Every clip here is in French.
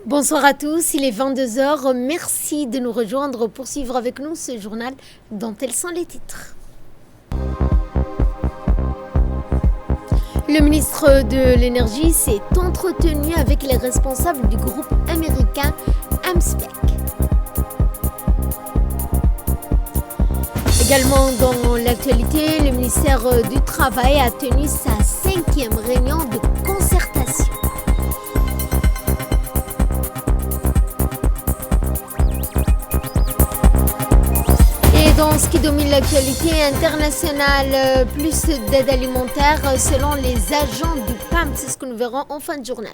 Bonsoir à tous, il est 22 heures. Merci de nous rejoindre pour suivre avec nous ce journal dont tels sont les titres. Le ministre de l'Énergie s'est entretenu avec les responsables du groupe américain AmSpec. Également dans l'actualité, le ministère du Travail a tenu sa 5e réunion de concertation. Dans ce qui domine l'actualité internationale, plus d'aide alimentaire selon les agents du PAM, c'est ce que nous verrons en fin de journal.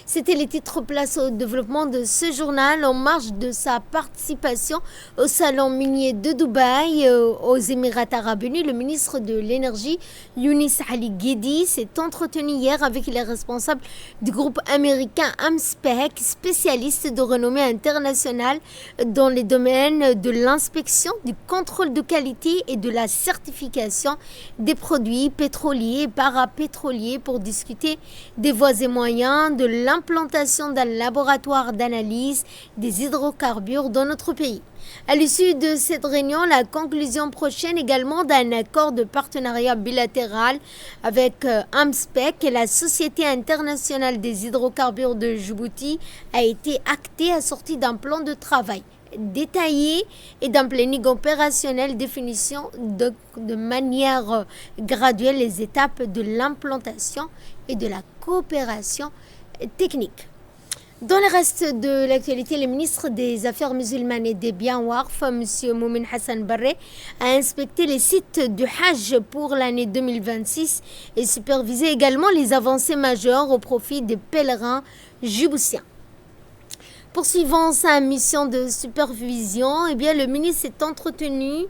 C'était les titres place au développement de ce journal en marge de sa participation au salon minier de Dubaï aux Émirats Arabes Unis. Le ministre de l'Énergie, Younis Ali Guedi, s'est entretenu hier avec les responsables du groupe américain AmSpec, spécialiste de renommée internationale dans les domaines de l'inspection, du contrôle de qualité et de la certification des produits pétroliers et parapétroliers pour discuter des voies et moyens de l'implantation d'un laboratoire d'analyse des hydrocarbures dans notre pays. À l'issue de cette réunion, la conclusion prochaine également d'un accord de partenariat bilatéral avec AmSpec et la Société internationale des hydrocarbures de Djibouti a été actée assortie d'un plan de travail détaillé et d'un planning opérationnel définition de manière graduelle les étapes de l'implantation et de la coopération technique. Dans le reste de l'actualité, le ministre des Affaires musulmanes et des Biens Waqf, M. Moumin Hassan Barre, a inspecté les sites du Hajj pour l'année 2026 et supervisé également les avancées majeures au profit des pèlerins djiboutiens. Poursuivant sa mission de supervision, le ministre s'est entretenu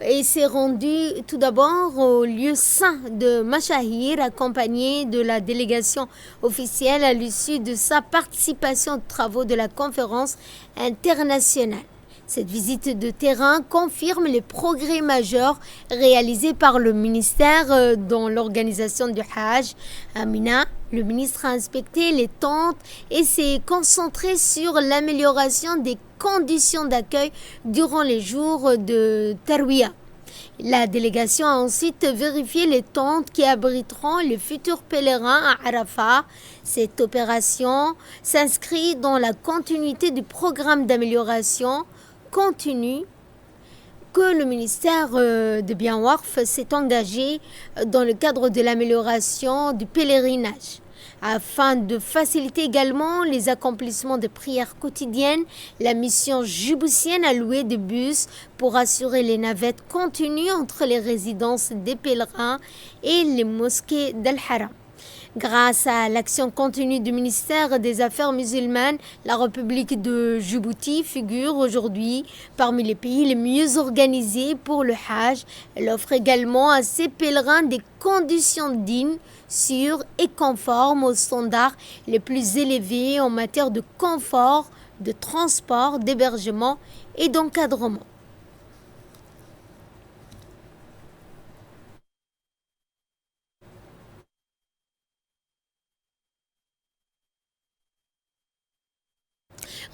et s'est rendu tout d'abord au lieu saint de Machahir, accompagné de la délégation officielle à l'issue de sa participation aux travaux de la conférence internationale. Cette visite de terrain confirme les progrès majeurs réalisés par le ministère dans l'organisation du Hajj. À Mina, le ministre a inspecté les tentes et s'est concentré sur l'amélioration des conditions d'accueil durant les jours de Tarwiya. La délégation a ensuite vérifié les tentes qui abriteront les futurs pèlerins à Arafat. Cette opération s'inscrit dans la continuité du programme d'amélioration continue que le ministère de Biens Waqf s'est engagé dans le cadre de l'amélioration du pèlerinage. Afin de faciliter également les accomplissements de prières quotidiennes, la mission djiboutienne a loué des bus pour assurer les navettes continues entre les résidences des pèlerins et les mosquées d'Al-Haram. Grâce à l'action continue du ministère des Affaires musulmanes, la République de Djibouti figure aujourd'hui parmi les pays les mieux organisés pour le Hajj. Elle offre également à ses pèlerins des conditions dignes, sûres et conformes aux standards les plus élevés en matière de confort, de transport, d'hébergement et d'encadrement.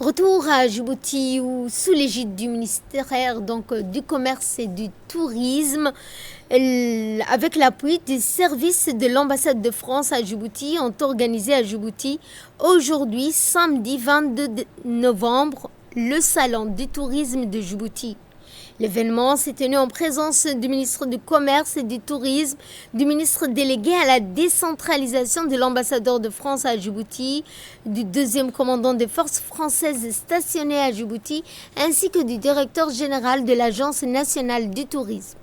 Retour à Djibouti où sous l'égide du ministère du Commerce et du Tourisme, avec l'appui des services de l'ambassade de France à Djibouti, ont organisé à Djibouti aujourd'hui, samedi 22 novembre, le Salon du Tourisme de Djibouti. L'événement s'est tenu en présence du ministre du Commerce et du Tourisme, du ministre délégué à la décentralisation de l'ambassadeur de France à Djibouti, du deuxième commandant des forces françaises stationnées à Djibouti, ainsi que du directeur général de l'Agence nationale du tourisme.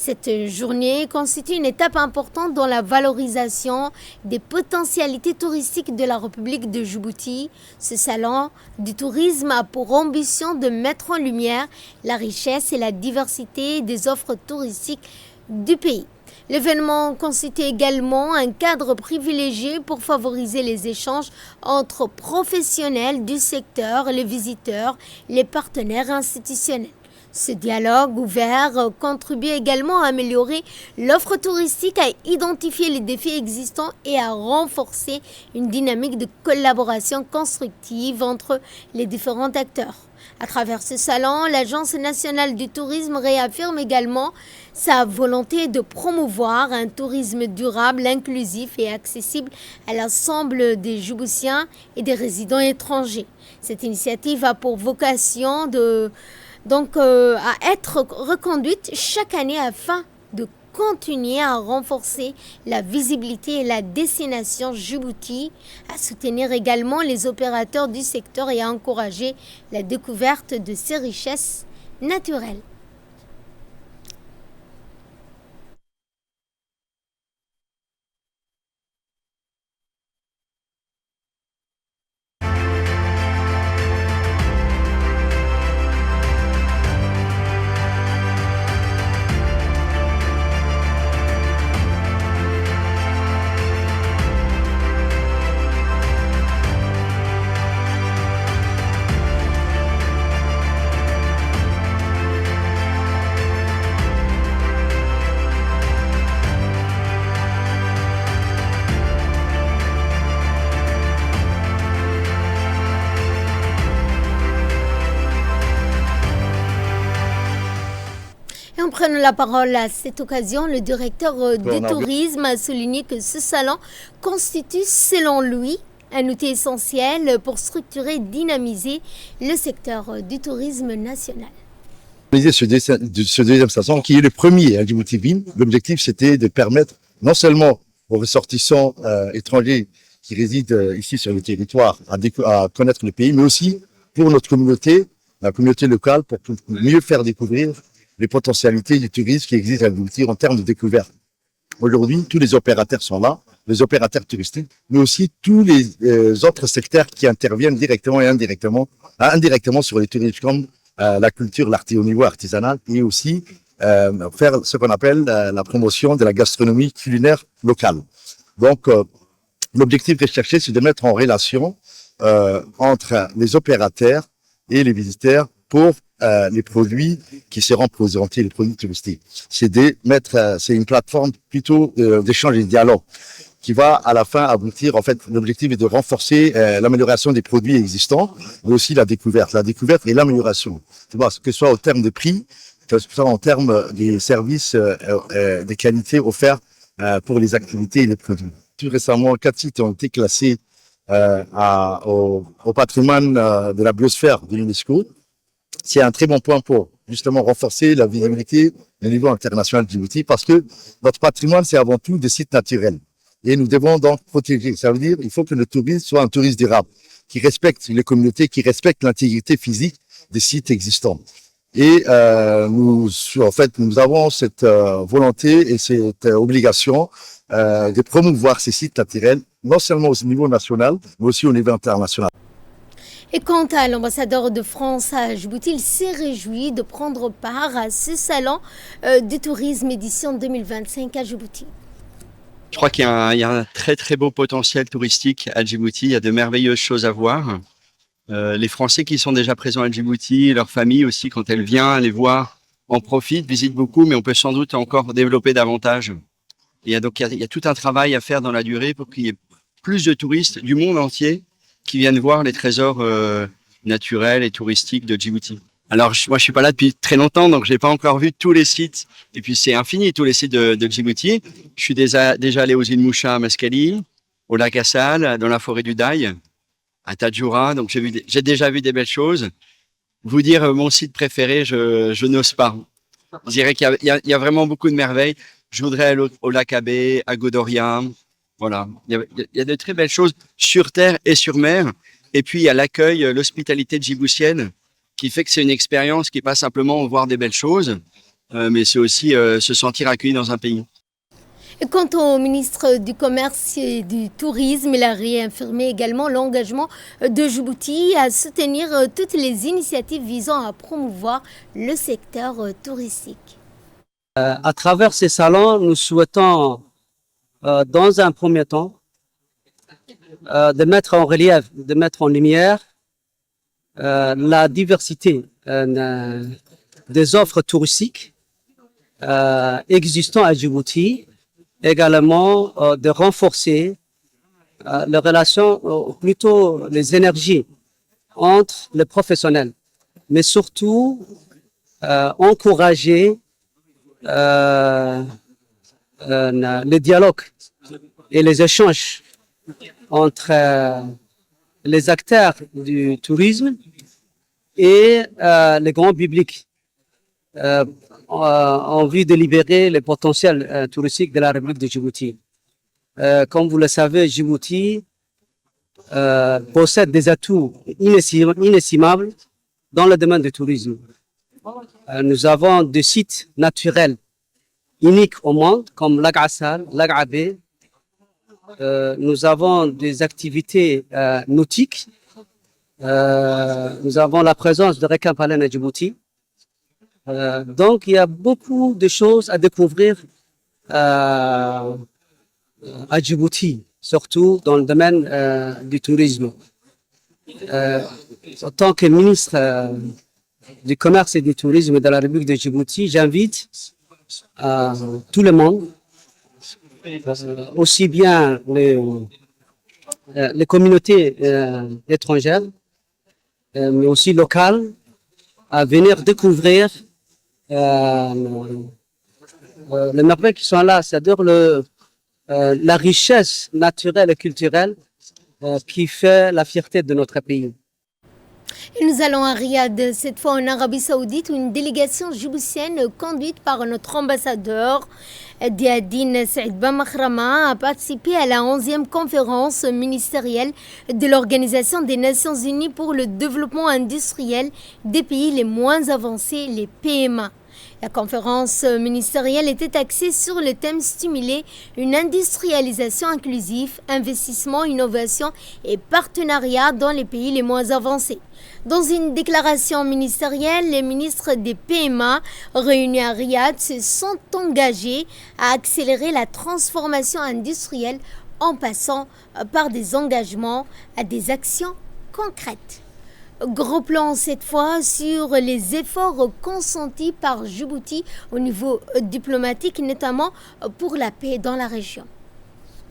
Cette journée constitue une étape importante dans la valorisation des potentialités touristiques de la République de Djibouti. Ce salon du tourisme a pour ambition de mettre en lumière la richesse et la diversité des offres touristiques du pays. L'événement constitue également un cadre privilégié pour favoriser les échanges entre professionnels du secteur, les visiteurs, les partenaires institutionnels. Ce dialogue ouvert contribue également à améliorer l'offre touristique, à identifier les défis existants et à renforcer une dynamique de collaboration constructive entre les différents acteurs. À travers ce salon, l'Agence nationale du tourisme réaffirme également sa volonté de promouvoir un tourisme durable, inclusif et accessible à l'ensemble des Djiboutiens et des résidents étrangers. Cette initiative a pour vocation à être reconduite chaque année afin de continuer à renforcer la visibilité et la destination Djibouti, à soutenir également les opérateurs du secteur et à encourager la découverte de ses richesses naturelles. Et en prenant la parole à cette occasion, le directeur du tourisme a souligné que ce salon constitue, selon lui, un outil essentiel pour structurer et dynamiser le secteur du tourisme national. Ce deuxième salon, qui est le premier à Djibouti-Ville, l'objectif c'était de permettre non seulement aux ressortissants étrangers qui résident ici sur le territoire à connaître le pays, mais aussi pour notre communauté, la communauté locale, pour mieux faire découvrir les potentialités du tourisme qui existent à Djibouti en termes de découverte. Aujourd'hui, tous les opérateurs sont là, les opérateurs touristiques, mais aussi tous les autres secteurs qui interviennent directement et indirectement sur les tourismes, comme la culture, au niveau artisanal, et aussi faire ce qu'on appelle la promotion de la gastronomie culinaire locale. Donc, l'objectif recherché, c'est de mettre en relation entre les opérateurs et les visiteurs pour les produits qui seront présentés, les produits touristiques. C'est une plateforme plutôt d'échange et de dialogue qui va à la fin aboutir, en fait, l'objectif est de renforcer l'amélioration des produits existants, mais aussi la découverte et l'amélioration. Que ce soit au terme de prix, que ce soit en termes des services, des qualités offertes pour les activités et les produits. Tout récemment, 4 sites ont été classés au patrimoine de la biosphère de l'UNESCO. C'est un très bon point pour justement renforcer la visibilité au niveau international de Djibouti, parce que notre patrimoine, c'est avant tout des sites naturels. Et nous devons donc protéger. Ça veut dire qu'il faut que le tourisme soit un tourisme durable, qui respecte les communautés, qui respecte l'intégrité physique des sites existants. Et nous avons cette volonté et cette obligation de promouvoir ces sites naturels, non seulement au niveau national, mais aussi au niveau international. Et quant à l'ambassadeur de France à Djibouti, il s'est réjoui de prendre part à ce salon du tourisme édition 2025 à Djibouti. Je crois qu'il y a un très très beau potentiel touristique à Djibouti. Il y a de merveilleuses choses à voir. Les Français qui sont déjà présents à Djibouti, leurs familles aussi, quand elles viennent les voir, en profitent, visitent beaucoup, mais on peut sans doute encore développer davantage. Il y a tout un travail à faire dans la durée pour qu'il y ait plus de touristes du monde entier qui viennent voir les trésors naturels et touristiques de Djibouti. Alors, moi, je suis pas là depuis très longtemps, donc j'ai pas encore vu tous les sites. Et puis, c'est infini, tous les sites de Djibouti. Je suis déjà allé aux îles Moucha à Mascali, au lac Assal, dans la forêt du Daï, à Tadjoura. Donc, j'ai déjà vu des belles choses. Vous dire mon site préféré, je n'ose pas. Je dirais qu'il y a vraiment beaucoup de merveilles. Je voudrais aller au lac Abbé, à Godoria. Voilà. Il y a de très belles choses sur terre et sur mer. Et puis, il y a l'accueil, l'hospitalité djiboutienne, qui fait que c'est une expérience qui n'est pas simplement voir des belles choses, mais c'est aussi se sentir accueilli dans un pays. Et quant au ministre du Commerce et du Tourisme, il a réaffirmé également l'engagement de Djibouti à soutenir toutes les initiatives visant à promouvoir le secteur touristique. À travers ces salons, nous souhaitons, dans un premier temps, de mettre en relief, de mettre en lumière la diversité des offres touristiques existantes à Djibouti, également de renforcer les relations, plutôt les énergies entre les professionnels, mais surtout encourager les dialogues et les échanges entre les acteurs du tourisme et le grand public en vue de libérer le potentiel touristique de la République de Djibouti. Comme vous le savez, Djibouti possède des atouts inestimables dans le domaine du tourisme. Nous avons des sites naturels uniques au monde, comme Lac Assal, Lac Abé. Nous avons des activités nautiques. Nous avons la présence de requins baleines à Djibouti. Donc, il y a beaucoup de choses à découvrir à Djibouti, surtout dans le domaine du tourisme. En tant que ministre du Commerce et du Tourisme de la République de Djibouti, j'invite tout le monde, aussi bien les communautés étrangères, mais aussi locales, à venir découvrir les merveilles qui sont là, c'est-à-dire la richesse naturelle et culturelle qui fait la fierté de notre pays. Et nous allons à Riyad, cette fois en Arabie Saoudite, où une délégation djiboutienne conduite par notre ambassadeur Diadine Saïd Bamakhrama a participé à la 11e conférence ministérielle de l'Organisation des Nations Unies pour le développement industriel des pays les moins avancés, les PMA. La conférence ministérielle était axée sur le thème stimuler une industrialisation inclusive, investissement, innovation et partenariat dans les pays les moins avancés. Dans une déclaration ministérielle, les ministres des PMA réunis à Riyad se sont engagés à accélérer la transformation industrielle en passant par des engagements à des actions concrètes. Gros plan cette fois sur les efforts consentis par Djibouti au niveau diplomatique, notamment pour la paix dans la région.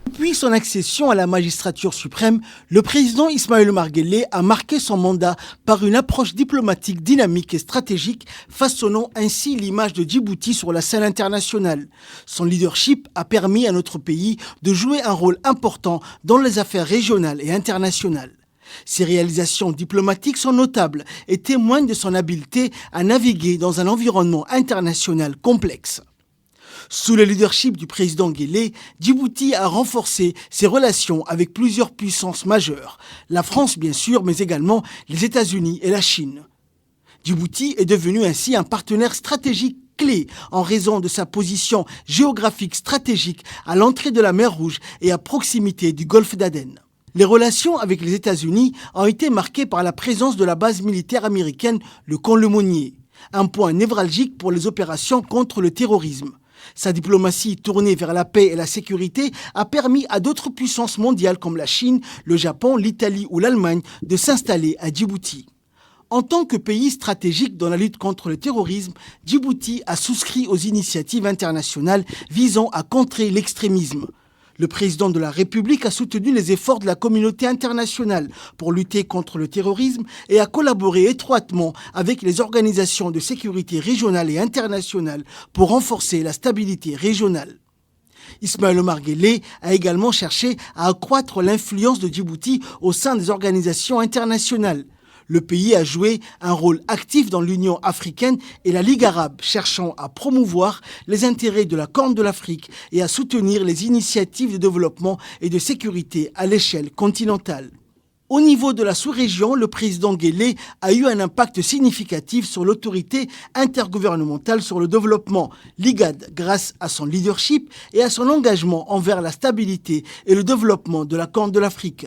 Depuis son accession à la magistrature suprême, le président Ismaël Omar Guelleh a marqué son mandat par une approche diplomatique dynamique et stratégique, façonnant ainsi l'image de Djibouti sur la scène internationale. Son leadership a permis à notre pays de jouer un rôle important dans les affaires régionales et internationales. Ses réalisations diplomatiques sont notables et témoignent de son habileté à naviguer dans un environnement international complexe. Sous le leadership du président Guelleh, Djibouti a renforcé ses relations avec plusieurs puissances majeures, la France bien sûr, mais également les États-Unis et la Chine. Djibouti est devenu ainsi un partenaire stratégique clé en raison de sa position géographique stratégique à l'entrée de la mer Rouge et à proximité du golfe d'Aden. Les relations avec les États-Unis ont été marquées par la présence de la base militaire américaine, le camp Lemonnier, un point névralgique pour les opérations contre le terrorisme. Sa diplomatie tournée vers la paix et la sécurité a permis à d'autres puissances mondiales comme la Chine, le Japon, l'Italie ou l'Allemagne de s'installer à Djibouti. En tant que pays stratégique dans la lutte contre le terrorisme, Djibouti a souscrit aux initiatives internationales visant à contrer l'extrémisme. Le président de la République a soutenu les efforts de la communauté internationale pour lutter contre le terrorisme et a collaboré étroitement avec les organisations de sécurité régionales et internationales pour renforcer la stabilité régionale. Ismaël Omar Guelleh a également cherché à accroître l'influence de Djibouti au sein des organisations internationales. Le pays a joué un rôle actif dans l'Union africaine et la Ligue arabe, cherchant à promouvoir les intérêts de la Corne de l'Afrique et à soutenir les initiatives de développement et de sécurité à l'échelle continentale. Au niveau de la sous-région, le président Guelleh a eu un impact significatif sur l'autorité intergouvernementale sur le développement, l'IGAD, grâce à son leadership et à son engagement envers la stabilité et le développement de la Corne de l'Afrique.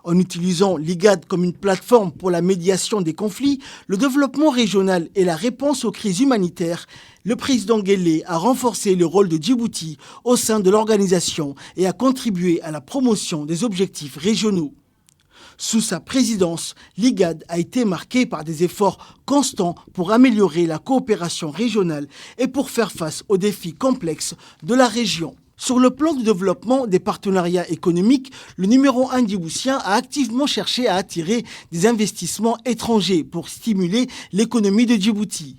En utilisant l'IGAD comme une plateforme pour la médiation des conflits, le développement régional et la réponse aux crises humanitaires, le président Guelleh a renforcé le rôle de Djibouti au sein de l'organisation et a contribué à la promotion des objectifs régionaux. Sous sa présidence, l'IGAD a été marqué par des efforts constants pour améliorer la coopération régionale et pour faire face aux défis complexes de la région. Sur le plan du développement des partenariats économiques, le numéro 1 djiboutien a activement cherché à attirer des investissements étrangers pour stimuler l'économie de Djibouti.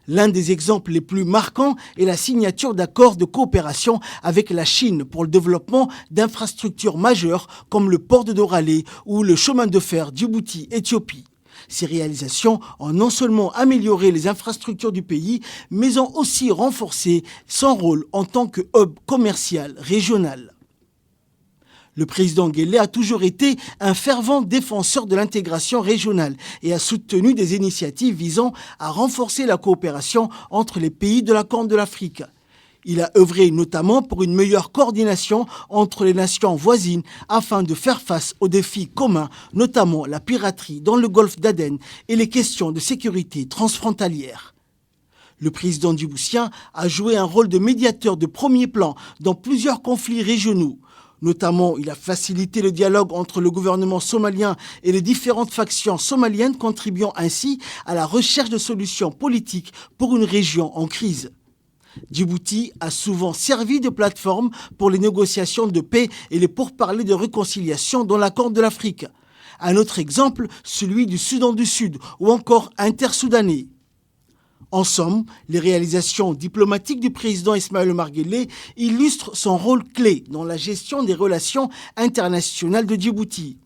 L'un des exemples les plus marquants est la signature d'accords de coopération avec la Chine pour le développement d'infrastructures majeures comme le port de Doralé ou le chemin de fer Djibouti-Éthiopie. Ces réalisations ont non seulement amélioré les infrastructures du pays, mais ont aussi renforcé son rôle en tant que hub commercial régional. Le président Guelleh a toujours été un fervent défenseur de l'intégration régionale et a soutenu des initiatives visant à renforcer la coopération entre les pays de la Corne de l'Afrique. Il a œuvré notamment pour une meilleure coordination entre les nations voisines afin de faire face aux défis communs, notamment la piraterie dans le golfe d'Aden et les questions de sécurité transfrontalière. Le président djiboutien a joué un rôle de médiateur de premier plan dans plusieurs conflits régionaux. Notamment, il a facilité le dialogue entre le gouvernement somalien et les différentes factions somaliennes, contribuant ainsi à la recherche de solutions politiques pour une région en crise. Djibouti a souvent servi de plateforme pour les négociations de paix et les pourparlers de réconciliation dans la Corne de l'Afrique. Un autre exemple, celui du Soudan du Sud ou encore intersoudanais. En somme, les réalisations diplomatiques du président Ismaël Omar Guelleh illustrent son rôle clé dans la gestion des relations internationales de Djibouti.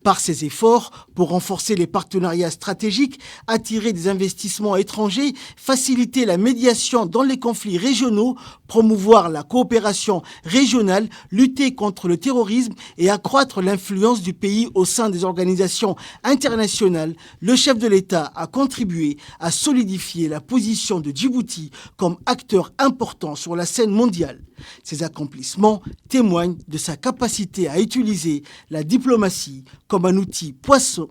Par ses efforts pour renforcer les partenariats stratégiques, attirer des investissements étrangers, faciliter la médiation dans les conflits régionaux, promouvoir la coopération régionale, lutter contre le terrorisme et accroître l'influence du pays au sein des organisations internationales, le chef de l'État a contribué à solidifier la position de Djibouti comme acteur important sur la scène mondiale. Ces accomplissements témoignent de sa capacité à utiliser la diplomatie comme un outil puissant.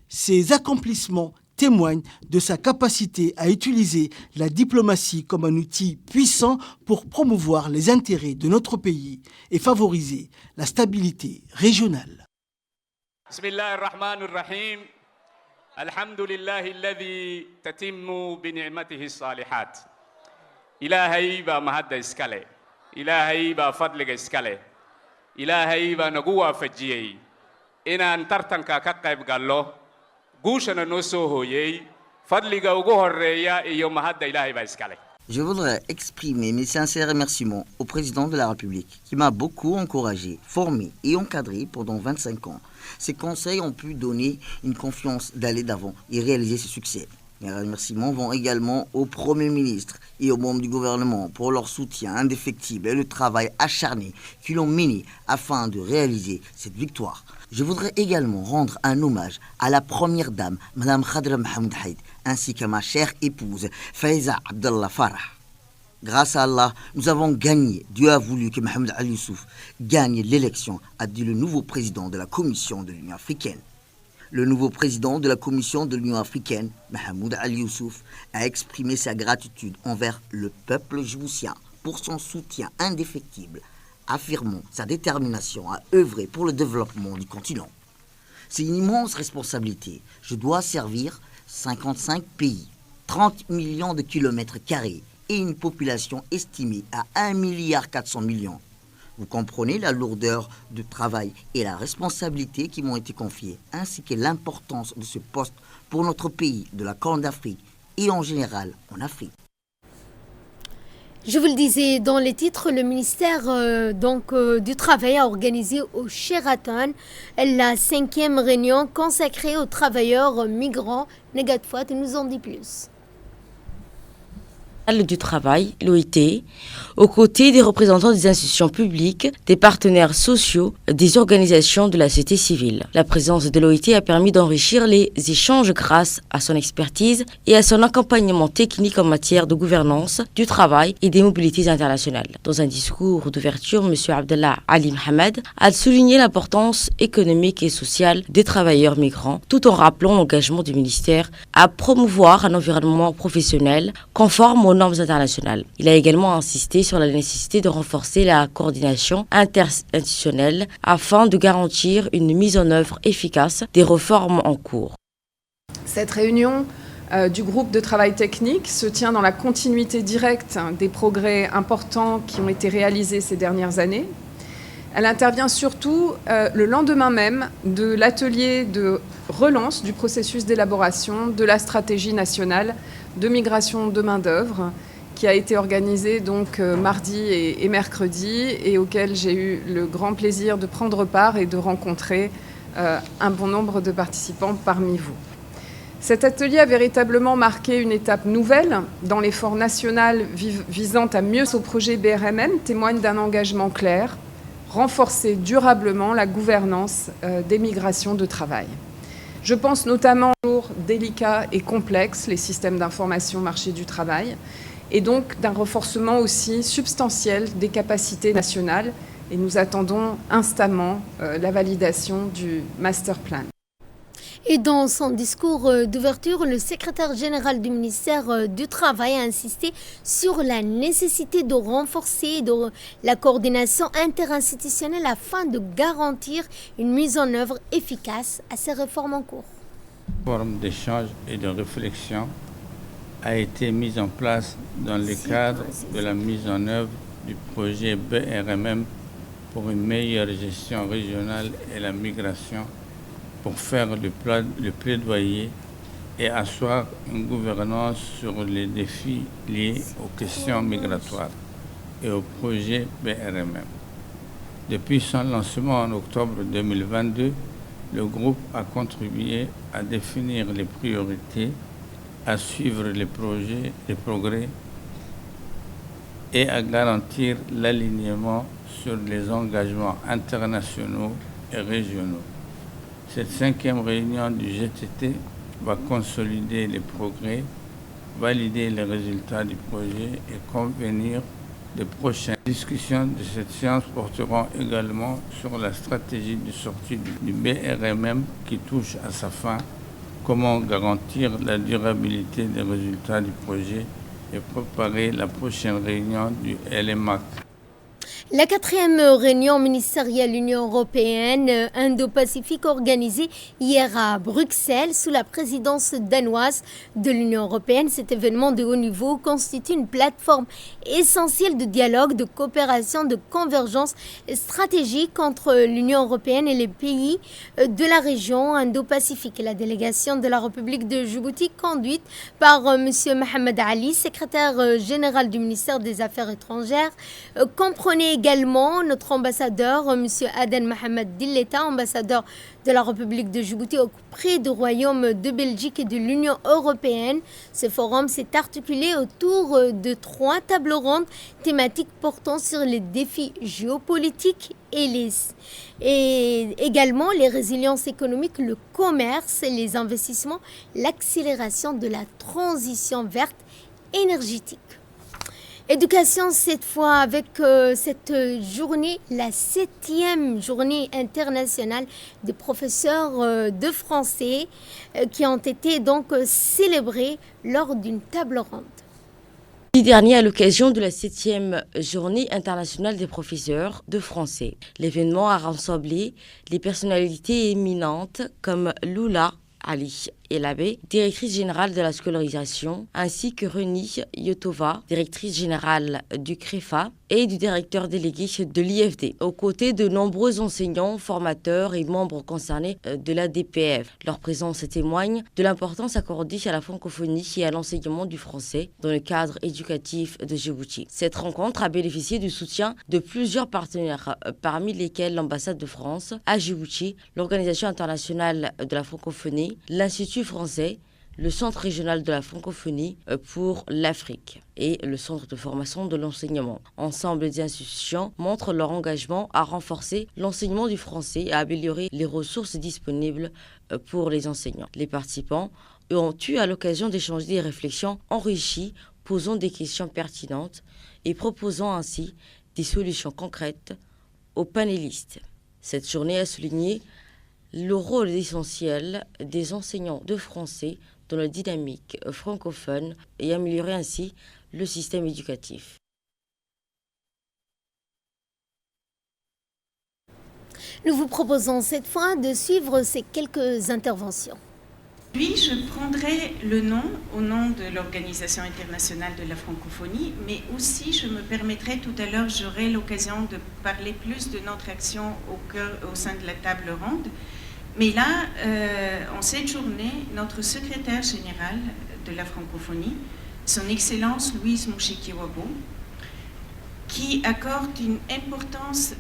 Ces accomplissements témoignent de sa capacité à utiliser la diplomatie comme un outil puissant pour promouvoir les intérêts de notre pays et favoriser la stabilité régionale. Bismillahirrahmanirrahim. Alhamdulillahi alladhi tatimmu bi ni'matihi salihat. Ilaahay baa mahadda iskale. Ilaahay baa fadliga iskale. Ilaahay baa nagu waafajiyey inaan tartanka ka qayb gallo guushana noo soo hooyey fadliga ugu horeeya iyo mahadda Ilaahay baa iskale. Je voudrais exprimer mes sincères remerciements au président de la République qui m'a beaucoup encouragé, formé et encadré pendant 25 ans. Ses conseils ont pu donner une confiance d'aller d'avant et réaliser ce succès. Mes remerciements vont également au Premier ministre et aux membres du gouvernement pour leur soutien indéfectible et le travail acharné qu'ils ont mené afin de réaliser cette victoire. Je voudrais également rendre un hommage à la première dame, Mme Khadra Mohamed Haïd, ainsi qu'à ma chère épouse, Faiza Abdallah Farah. Grâce à Allah, nous avons gagné. Dieu a voulu que Mohamed Ali Youssouf gagne l'élection, a dit le nouveau président de la Commission de l'Union africaine. Le nouveau président de la Commission de l'Union africaine, Mohamed Ali Youssouf, a exprimé sa gratitude envers le peuple djiboutien pour son soutien indéfectible, affirmant sa détermination à œuvrer pour le développement du continent. C'est une immense responsabilité. Je dois servir 55 pays, 30 millions de kilomètres carrés et une population estimée à 1,4 milliard. Vous comprenez la lourdeur du travail et la responsabilité qui m'ont été confiées, ainsi que l'importance de ce poste pour notre pays de la Corne d'Afrique et en général en Afrique. Je vous le disais dans les titres, le ministère du Travail a organisé au Sheraton la 5e réunion consacrée aux travailleurs migrants. Negat Fouad nous en dit plus. Du travail, l'OIT, aux côtés des représentants des institutions publiques, des partenaires sociaux, des organisations de la société civile. La présence de l'OIT a permis d'enrichir les échanges grâce à son expertise et à son accompagnement technique en matière de gouvernance, du travail et des mobilités internationales. Dans un discours d'ouverture, M. Abdallah Ali Mohamed a souligné l'importance économique et sociale des travailleurs migrants, tout en rappelant l'engagement du ministère à promouvoir un environnement professionnel conforme aux normes internationales. Il a également insisté sur la nécessité de renforcer la coordination interinstitutionnelle afin de garantir une mise en œuvre efficace des réformes en cours. Cette réunion du groupe de travail technique se tient dans la continuité directe des progrès importants qui ont été réalisés ces dernières années. Elle intervient surtout le lendemain même de l'atelier de relance du processus d'élaboration de la stratégie nationale de migration de main-d'œuvre qui a été organisé donc mardi et mercredi et auquel j'ai eu le grand plaisir de prendre part et de rencontrer un bon nombre de participants parmi vous. Cet atelier a véritablement marqué une étape nouvelle dans l'effort national visant à mieux au projet BRMM, témoigne d'un engagement clair, renforcer durablement la gouvernance des migrations de travail. Je pense notamment aux jours délicats et complexes, les systèmes d'information marché du travail, et donc d'un renforcement aussi substantiel des capacités nationales. Et nous attendons instamment la validation du master plan. Et dans son discours d'ouverture, le secrétaire général du ministère du Travail a insisté sur la nécessité de renforcer la coordination interinstitutionnelle afin de garantir une mise en œuvre efficace à ces réformes en cours. Une forme d'échange et de réflexion a été mise en place dans le cadre de la mise en œuvre du projet BRMM pour une meilleure gestion régionale et la migration, pour faire le plaidoyer et asseoir une gouvernance sur les défis liés aux questions migratoires et au projet BRMM. Depuis son lancement en octobre 2022, le groupe a contribué à définir les priorités, à suivre les progrès et à garantir l'alignement sur les engagements internationaux et régionaux. Cette 5e réunion du GTT va consolider les progrès, valider les résultats du projet et convenir des prochaines discussions de cette séance porteront également sur la stratégie de sortie du BRMM qui touche à sa fin, comment garantir la durabilité des résultats du projet et préparer la prochaine réunion du LMAC. La 4e réunion ministérielle Union européenne Indo-Pacifique organisée hier à Bruxelles sous la présidence danoise de l'Union européenne. Cet événement de haut niveau constitue une plateforme essentielle de dialogue, de coopération, de convergence stratégique entre l'Union européenne et les pays de la région Indo-Pacifique. La délégation de la République de Djibouti, conduite par M. Mohamed Ali, secrétaire général du ministère des Affaires étrangères, comprenait également notre ambassadeur, M. Aden Mohamed Dilleta, ambassadeur de la République de Djibouti auprès du Royaume de Belgique et de l'Union européenne. Ce forum s'est articulé autour de 3 tables rondes thématiques portant sur les défis géopolitiques et également les résiliences économiques, le commerce, les investissements, l'accélération de la transition verte énergétique. Éducation cette fois avec cette journée, la 7e journée internationale des professeurs de français qui ont été donc célébrés lors d'une table ronde. Dernier à l'occasion de la 7e journée internationale des professeurs de français. L'événement a rassemblé les personnalités éminentes comme Lula Ali Elabé, directrice générale de la scolarisation, ainsi que Reni Yotova, directrice générale du CREFA et du directeur délégué de l'IFD, aux côtés de nombreux enseignants, formateurs et membres concernés de la DPF. Leur présence témoigne de l'importance accordée à la francophonie et à l'enseignement du français dans le cadre éducatif de Djibouti. Cette rencontre a bénéficié du soutien de plusieurs partenaires, parmi lesquels l'ambassade de France à Djibouti, l'Organisation internationale de la francophonie, l'Institut français, le Centre régional de la francophonie pour l'Afrique et le Centre de formation de l'enseignement. Ensemble, les institutions montrent leur engagement à renforcer l'enseignement du français et à améliorer les ressources disponibles pour les enseignants. Les participants ont eu à l'occasion d'échanger des réflexions enrichies, posant des questions pertinentes et proposant ainsi des solutions concrètes aux panélistes. Cette journée a souligné le rôle essentiel des enseignants de français dans la dynamique francophone et améliorer ainsi le système éducatif. Nous vous proposons cette fois de suivre ces quelques interventions. Puis, je prendrai le nom au nom de l'Organisation internationale de la francophonie, mais aussi je me permettrai tout à l'heure, j'aurai l'occasion de parler plus de notre action au sein de la table ronde. Mais là, en cette journée, notre secrétaire général de la francophonie, son Excellence Louise Mushikiwabo, qui accorde une importance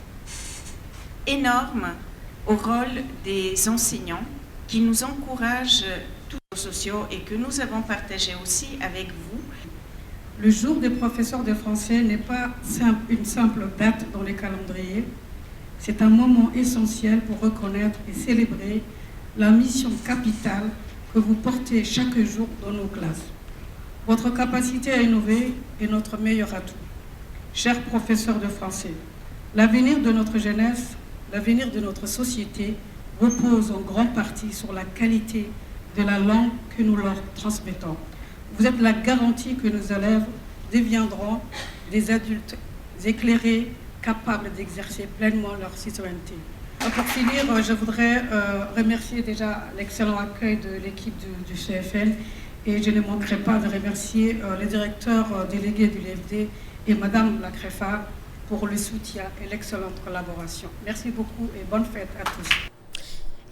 énorme au rôle des enseignants, qui nous encouragent tous les sociaux et que nous avons partagé aussi avec vous. Le jour des professeurs de français n'est pas une simple date dans les calendriers. C'est un moment essentiel pour reconnaître et célébrer la mission capitale que vous portez chaque jour dans nos classes. Votre capacité à innover est notre meilleur atout. Chers professeurs de français, l'avenir de notre jeunesse, l'avenir de notre société repose en grande partie sur la qualité de la langue que nous leur transmettons. Vous êtes la garantie que nos élèves deviendront des adultes éclairés, capables d'exercer pleinement leur citoyenneté. Pour finir, je voudrais remercier déjà l'excellent accueil de l'équipe du CFN et je ne manquerai pas de remercier le directeur délégué de l'IFD et Madame la CREFA pour le soutien et l'excellente collaboration. Merci beaucoup et bonne fête à tous.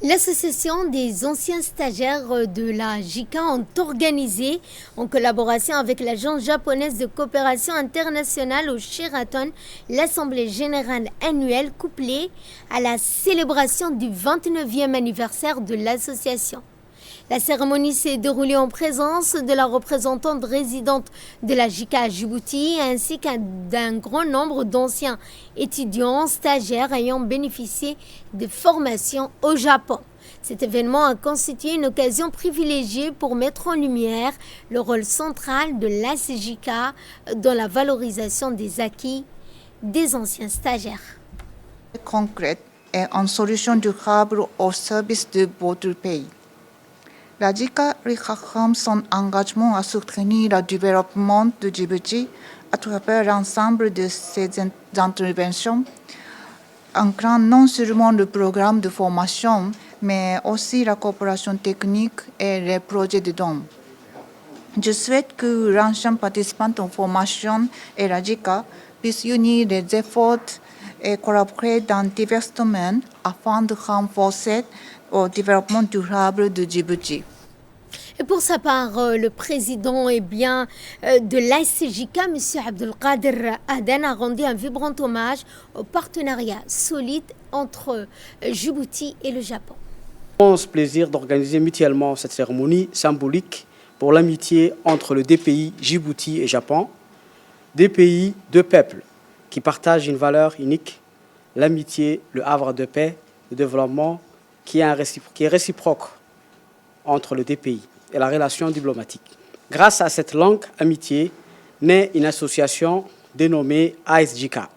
L'association des anciens stagiaires de la JICA ont organisé, en collaboration avec l'agence japonaise de coopération internationale au Sheraton, l'Assemblée générale annuelle couplée à la célébration du 29e anniversaire de l'association. La cérémonie s'est déroulée en présence de la représentante résidente de la JICA à Djibouti ainsi d'un grand nombre d'anciens étudiants stagiaires ayant bénéficié de formations au Japon. Cet événement a constitué une occasion privilégiée pour mettre en lumière le rôle central de l'ACJICA dans la valorisation des acquis des anciens stagiaires. Concrète et en solution durable au service de votre pays. La JICA réaffirme son engagement à soutenir le développement de Djibouti à travers l'ensemble de ses interventions, incluant non seulement le programme de formation, mais aussi la coopération technique et les projets de dons. Je souhaite que l'ensemble participant en formation et la JICA puissent unir les efforts et collaborer dans divers domaines afin de renforcer au développement durable de Djibouti. Et pour sa part, le président de l'ACJICA, M. Abdelkader Aden, a rendu un vibrant hommage au partenariat solide entre Djibouti et le Japon. Immense plaisir d'organiser mutuellement cette cérémonie symbolique pour l'amitié entre les deux pays, Djibouti et Japon, deux pays, deux peuples qui partagent une valeur unique, l'amitié, le havre de paix, de développement qui est réciproque entre les deux pays et la relation diplomatique. Grâce à cette longue amitié, naît une association dénommée ASJICA,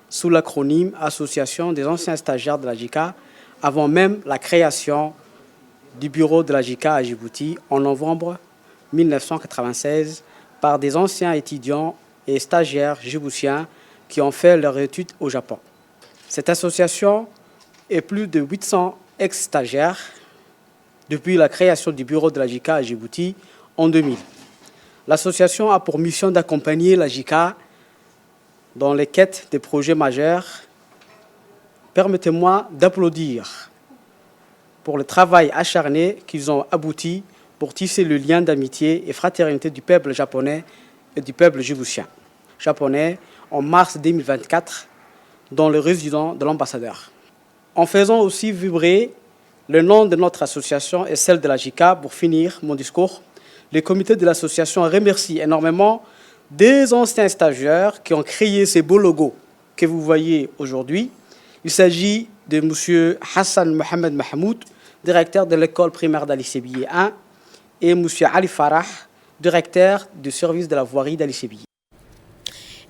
sous l'acronyme Association des anciens stagiaires de la JICA, avant même la création du bureau de la JICA à Djibouti en novembre 1996 par des anciens étudiants et stagiaires djiboutiens qui ont fait leurs études au Japon. Cette association est plus de 800 ex-stagiaires depuis la création du bureau de la JICA à Djibouti en 2000. L'association a pour mission d'accompagner la JICA dans les quêtes des projets majeurs. Permettez-moi d'applaudir pour le travail acharné qu'ils ont abouti pour tisser le lien d'amitié et fraternité du peuple japonais et du peuple djiboutien japonais en mars 2024 dans le résident de l'ambassadeur. En faisant aussi vibrer le nom de notre association et celle de la JICA, pour finir mon discours, le comité de l'association remercie énormément des anciens stagiaires qui ont créé ces beaux logos que vous voyez aujourd'hui. Il s'agit de M. Hassan Mohamed Mahmoud, directeur de l'école primaire d'Ali Sébiye 1, et M. Ali Farah, directeur du service de la voirie d'Ali Sébiye.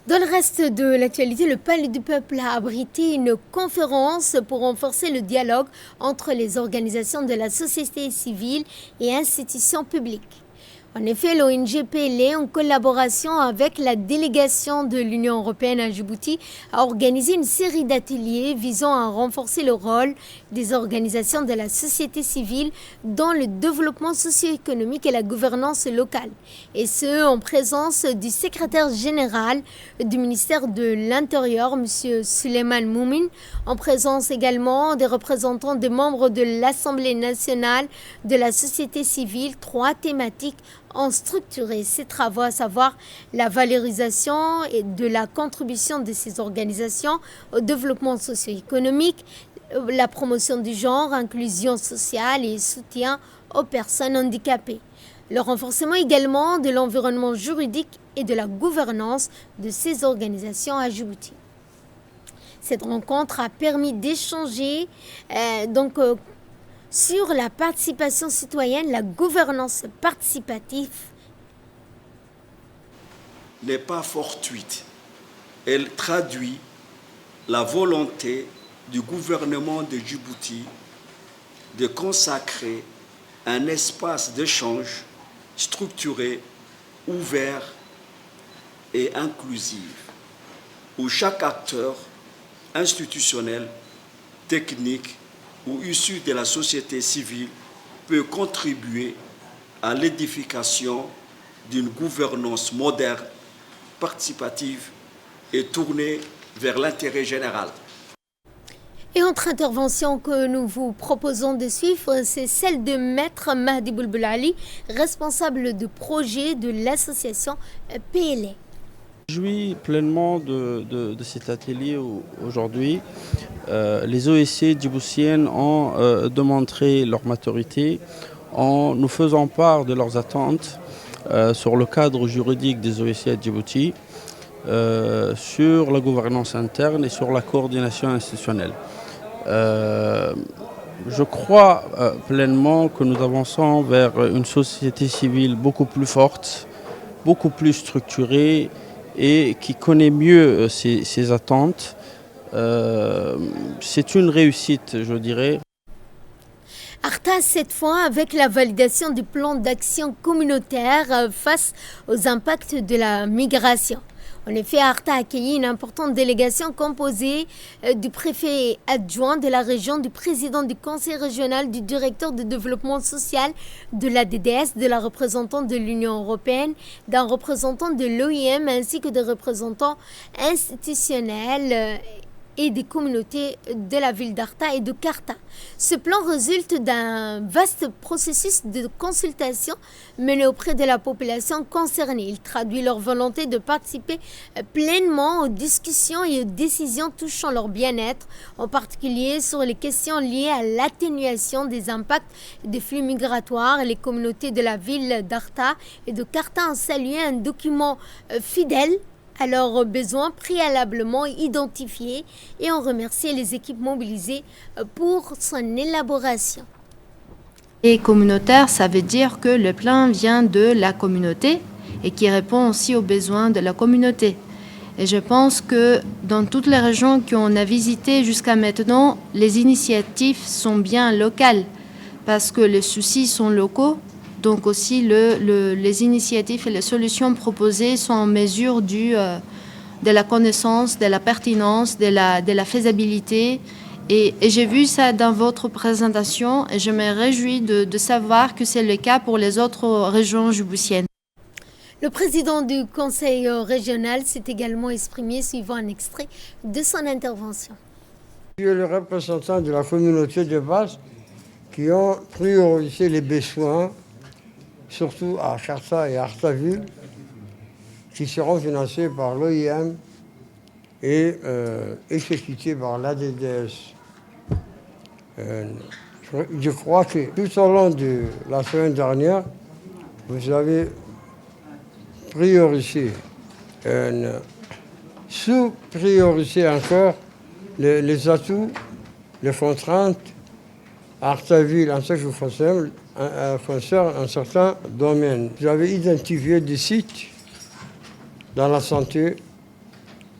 Dans le reste de l'actualité, le Palais du Peuple a abrité une conférence pour renforcer le dialogue entre les organisations de la société civile et institutions publiques. En effet, l'ONG PLE, en collaboration avec la délégation de l'Union européenne à Djibouti, a organisé une série d'ateliers visant à renforcer le rôle des organisations de la société civile dans le développement socio-économique et la gouvernance locale. Et ce, en présence du secrétaire général du ministère de l'Intérieur, M. Suleiman Moumin, en présence également des représentants des membres de l'Assemblée nationale de la société civile. 3 thématiques ont structuré ces travaux, à savoir la valorisation et de la contribution de ces organisations au développement socio-économique, la promotion du genre, inclusion sociale et soutien aux personnes handicapées. Le renforcement également de l'environnement juridique et de la gouvernance de ces organisations à Djibouti. Cette rencontre a permis d'échanger sur la participation citoyenne, la gouvernance participative. N'est pas fortuite. Elle traduit la volonté du gouvernement de Djibouti de consacrer un espace d'échange structuré, ouvert et inclusif, où chaque acteur institutionnel, technique ou issu de la société civile peut contribuer à l'édification d'une gouvernance moderne, participative et tournée vers l'intérêt général. Et autre intervention que nous vous proposons de suivre, c'est celle de Maître Mahdi Boulboulali, responsable de projet de l'association PLE. Je jouis pleinement de cet atelier aujourd'hui. Les OSC djiboutiennes ont démontré leur maturité en nous faisant part de leurs attentes sur le cadre juridique des OSC à Djibouti, sur la gouvernance interne et sur la coordination institutionnelle. Je crois pleinement que nous avançons vers une société civile beaucoup plus forte, beaucoup plus structurée et qui connaît mieux ses attentes. C'est une réussite, je dirais. ARTA, cette fois, avec la validation du plan d'action communautaire face aux impacts de la migration. En effet, ARTA a accueilli une importante délégation composée du préfet adjoint de la région, du président du conseil régional, du directeur de développement social de la DDS, de la représentante de l'Union européenne, d'un représentant de l'OIM ainsi que des représentants institutionnels et des communautés de la ville d'Arta et de Karta. Ce plan résulte d'un vaste processus de consultation mené auprès de la population concernée. Il traduit leur volonté de participer pleinement aux discussions et aux décisions touchant leur bien-être, en particulier sur les questions liées à l'atténuation des impacts des flux migratoires. Les communautés de la ville d'Arta et de Karta ont salué un document fidèle à leurs besoins préalablement identifiés et ont remercié les équipes mobilisées pour son élaboration. Et communautaire, ça veut dire que le plan vient de la communauté et qui répond aussi aux besoins de la communauté. Et je pense que dans toutes les régions qu'on a visitées jusqu'à maintenant, les initiatives sont bien locales parce que les soucis sont locaux. Donc aussi, les initiatives et les solutions proposées sont en mesure de la connaissance, de la pertinence, de la faisabilité. Et j'ai vu ça dans votre présentation et je me réjouis de savoir que c'est le cas pour les autres régions djiboutiennes. Le président du conseil régional s'est également exprimé suivant un extrait de son intervention. Je suis le représentant de la communauté de base qui ont priorisé les besoins surtout à Karta et Artaville, qui seront financés par l'OIM et exécutés par l'ADDS. Je crois que tout au long de la semaine dernière, vous avez priorisé, sous-priorisé encore les atouts, les contraintes. Artaville, en ce qui concerne un certain domaine. Vous avez identifié des sites dans la santé,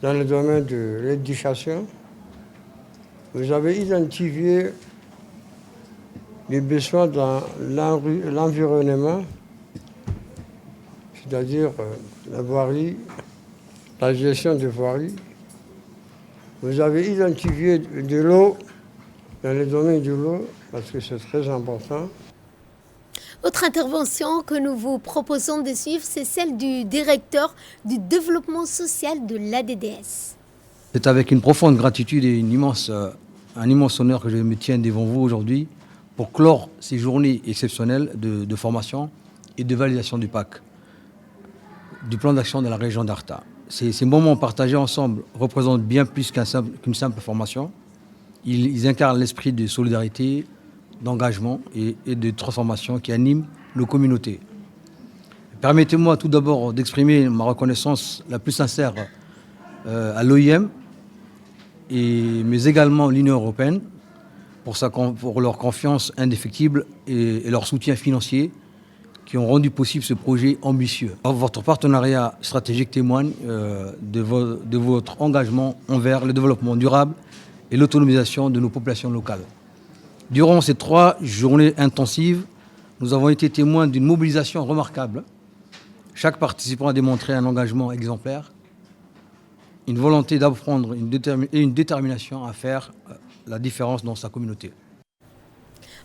dans le domaine de l'éducation. Vous avez identifié les besoins dans l'environnement, c'est-à-dire la voirie, la gestion de voirie. Vous avez identifié de l'eau, dans le domaine de l'eau, parce que c'est très important. Autre intervention que nous vous proposons de suivre, c'est celle du directeur du développement social de l'ADDS. C'est avec une profonde gratitude et un immense honneur que je me tiens devant vous aujourd'hui pour clore ces journées exceptionnelles de formation et de validation du PAC, du plan d'action de la région d'Arta. Ces moments partagés ensemble représentent bien plus qu'une simple formation. Ils incarnent l'esprit de solidarité, d'engagement et de transformation qui anime nos communautés. Permettez-moi tout d'abord d'exprimer ma reconnaissance la plus sincère à l'OIM, mais également à l'Union européenne pour leur confiance indéfectible et leur soutien financier qui ont rendu possible ce projet ambitieux. Votre partenariat stratégique témoigne de votre engagement envers le développement durable et l'autonomisation de nos populations locales. Durant ces 3 journées intensives, nous avons été témoins d'une mobilisation remarquable. Chaque participant a démontré un engagement exemplaire, une volonté d'apprendre et une détermination à faire la différence dans sa communauté.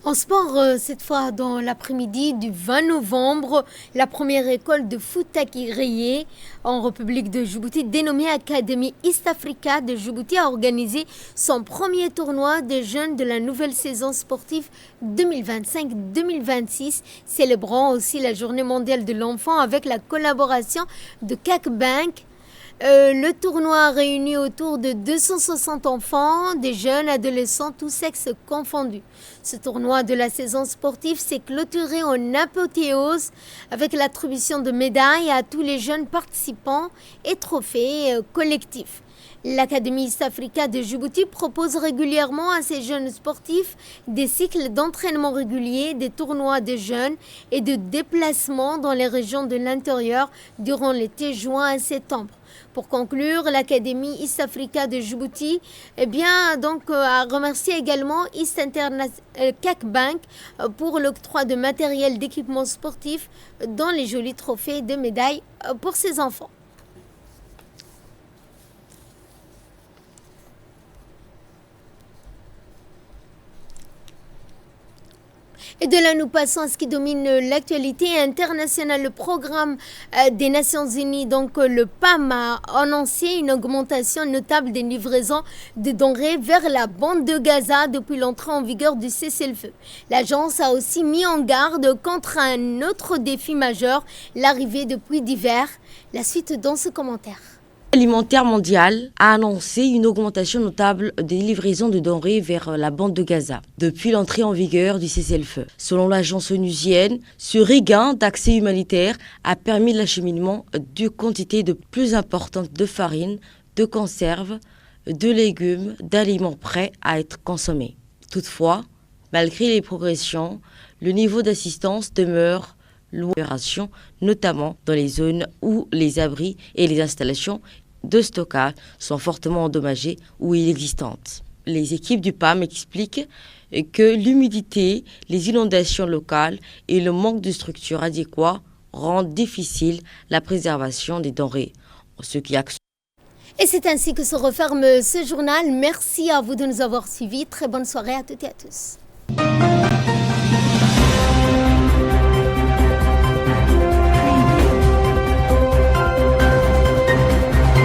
En sport, cette fois dans l'après-midi du 20 novembre, la première école de foot Takireye en République de Djibouti, dénommée Académie East Africa de Djibouti, a organisé son premier tournoi des jeunes de la nouvelle saison sportive 2025-2026, célébrant aussi la journée mondiale de l'enfant avec la collaboration de CAC Bank. Le tournoi a réuni autour de 260 enfants, des jeunes, adolescents, tous sexes confondus. Ce tournoi de la saison sportive s'est clôturé en apothéose avec l'attribution de médailles à tous les jeunes participants et trophées collectifs. L'Académie East Africa de Djibouti propose régulièrement à ces jeunes sportifs des cycles d'entraînement réguliers, des tournois de jeunes et de déplacements dans les régions de l'intérieur durant l'été juin à septembre. Pour conclure, l'Académie East Africa de Djibouti a remercié également CAC Bank pour l'octroi de matériel d'équipement sportif dont les jolis trophées de médailles pour ses enfants. Et de là, nous passons à ce qui domine l'actualité internationale. Le programme des Nations Unies, donc le PAM, a annoncé une augmentation notable des livraisons de denrées vers la bande de Gaza depuis l'entrée en vigueur du cessez-le-feu. L'agence a aussi mis en garde contre un autre défi majeur, l'arrivée de pluies d'hiver. La suite dans ce commentaire. Alimentaire mondial a annoncé une augmentation notable des livraisons de denrées vers la bande de Gaza depuis l'entrée en vigueur du cessez-le-feu. Selon l'agence onusienne, ce regain d'accès humanitaire a permis l'acheminement de quantités de plus importantes de farine, de conserves, de légumes, d'aliments prêts à être consommés. Toutefois, malgré les progressions, le niveau d'assistance demeure l'opération, notamment dans les zones où les abris et les installations de stockage sont fortement endommagées ou inexistantes. Les équipes du PAM expliquent que l'humidité, les inondations locales et le manque de structures adéquates rendent difficile la préservation des denrées. Et c'est ainsi que se referme ce journal. Merci à vous de nous avoir suivis. Très bonne soirée à toutes et à tous.